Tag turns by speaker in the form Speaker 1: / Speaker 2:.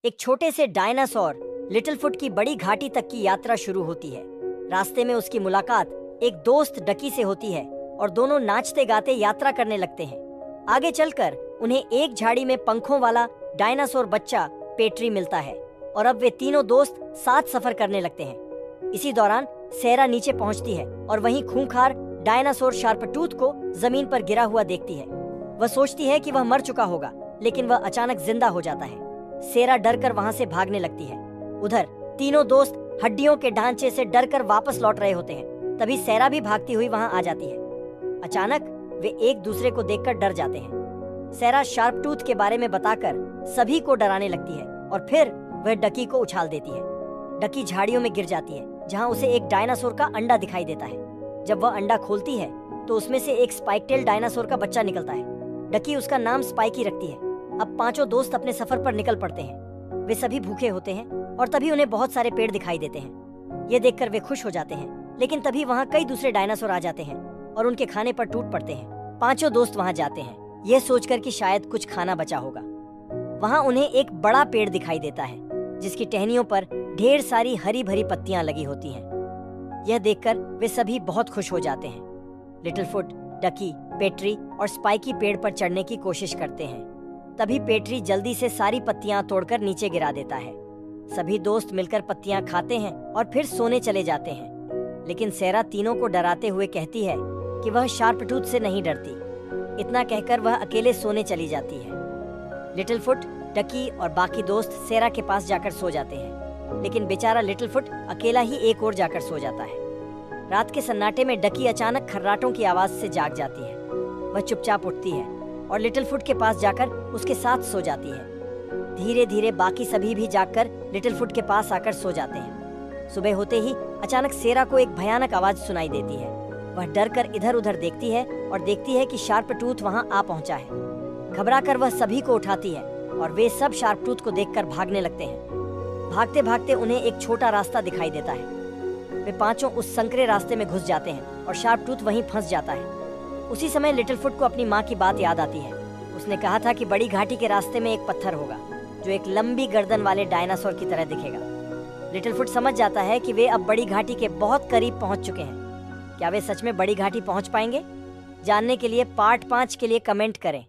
Speaker 1: एक छोटे से डायनासोर लिटिल फुट की बड़ी घाटी तक की यात्रा शुरू होती है। रास्ते में उसकी मुलाकात एक दोस्त डकी से होती है और दोनों नाचते गाते यात्रा करने लगते हैं। आगे चलकर उन्हें एक झाड़ी में पंखों वाला डायनासोर बच्चा पेट्री मिलता है और अब वे तीनों दोस्त साथ सफर करने लगते हैं। इसी दौरान सेरा नीचे पहुंचती है और वहीं खूंखार डायनासोर शार्पटूथ को जमीन पर गिरा हुआ देखती है। वह सोचती है कि वह मर चुका होगा, लेकिन वह अचानक जिंदा हो जाता है। सेरा डरकर वहां से भागने लगती है। उधर तीनों दोस्त हड्डियों के ढांचे से डरकर वापस लौट रहे होते हैं। तभी सेरा भी भागती हुई वहां आ जाती है। अचानक वे एक दूसरे को देखकर डर जाते हैं। सेरा शार्पटूथ के बारे में बताकर सभी को डराने लगती है और फिर वह डकी को उछाल देती है। डकी झाड़ियों में गिर जाती है, जहां उसे एक डायनासोर का अंडा दिखाई देता है। जब वह अंडा खोलती है तो उसमें से एक स्पाइकटेल डायनासोर का बच्चा निकलता है। डकी उसका नाम स्पाइकी रखती है। अब पांचों दोस्त अपने सफर पर निकल पड़ते हैं। वे सभी भूखे होते हैं और तभी उन्हें बहुत सारे पेड़ दिखाई देते हैं। ये देखकर वे खुश हो जाते हैं, लेकिन तभी वहाँ कई दूसरे डायनासोर आ जाते हैं और उनके खाने पर टूट पड़ते हैं। पांचों दोस्त वहाँ जाते हैं, ये सोचकर कि शायद कुछ खाना बचा होगा। वहाँ उन्हें एक बड़ा पेड़ दिखाई देता है, जिसकी टहनियों पर ढेर सारी हरी भरी पत्तियां लगी होती हैं। यह देखकर वे सभी बहुत खुश हो जाते हैं। लिटिल फुट, डकी, पेट्री और स्पाइकी पेड़ पर चढ़ने की कोशिश करते हैं। तभी पेट्री जल्दी से सारी पत्तियां तोड़कर नीचे गिरा देता है। सभी दोस्त मिलकर पत्तियां खाते हैं और फिर सोने चले जाते हैं। लेकिन सेरा तीनों को डराते हुए कहती है कि वह शार्पटूथ से नहीं डरती। इतना कहकर वह अकेले सोने चली जाती है। लिटिल फुट, डकी और बाकी दोस्त सेरा के पास जाकर सो जाते हैं, लेकिन बेचारा लिटिल फुट अकेला ही एक ओर जाकर सो जाता है। रात के सन्नाटे में डकी अचानक खर्राटों की आवाज से जाग जाती है। वह चुपचाप उठती है और लिटिल फुट के पास जाकर उसके साथ सो जाती है। धीरे धीरे बाकी सभी भी जागकर लिटिल फुट के पास आकर सो जाते हैं। सुबह होते ही अचानक सेरा को एक भयानक आवाज सुनाई देती है। वह डरकर इधर उधर देखती है और देखती है कि शार्पटूथ वहां आ पहुंचा है। घबराकर वह सभी को उठाती है और वे सब शार्पटूथ को देखकर भागने लगते हैं। भागते भागते उन्हें एक छोटा रास्ता दिखाई देता है। वे पांचों उस संकरे रास्ते में घुस जाते हैं और शार्पटूथ वहीं फंस जाता है। उसी समय लिटिल फुट को अपनी माँ की बात याद आती है। उसने कहा था कि बड़ी घाटी के रास्ते में एक पत्थर होगा जो एक लंबी गर्दन वाले डायनासोर की तरह दिखेगा। लिटिल फुट समझ जाता है कि वे अब बड़ी घाटी के बहुत करीब पहुंच चुके हैं। क्या वे सच में बड़ी घाटी पहुंच पाएंगे? जानने के लिए पार्ट 5 के लिए कमेंट करें।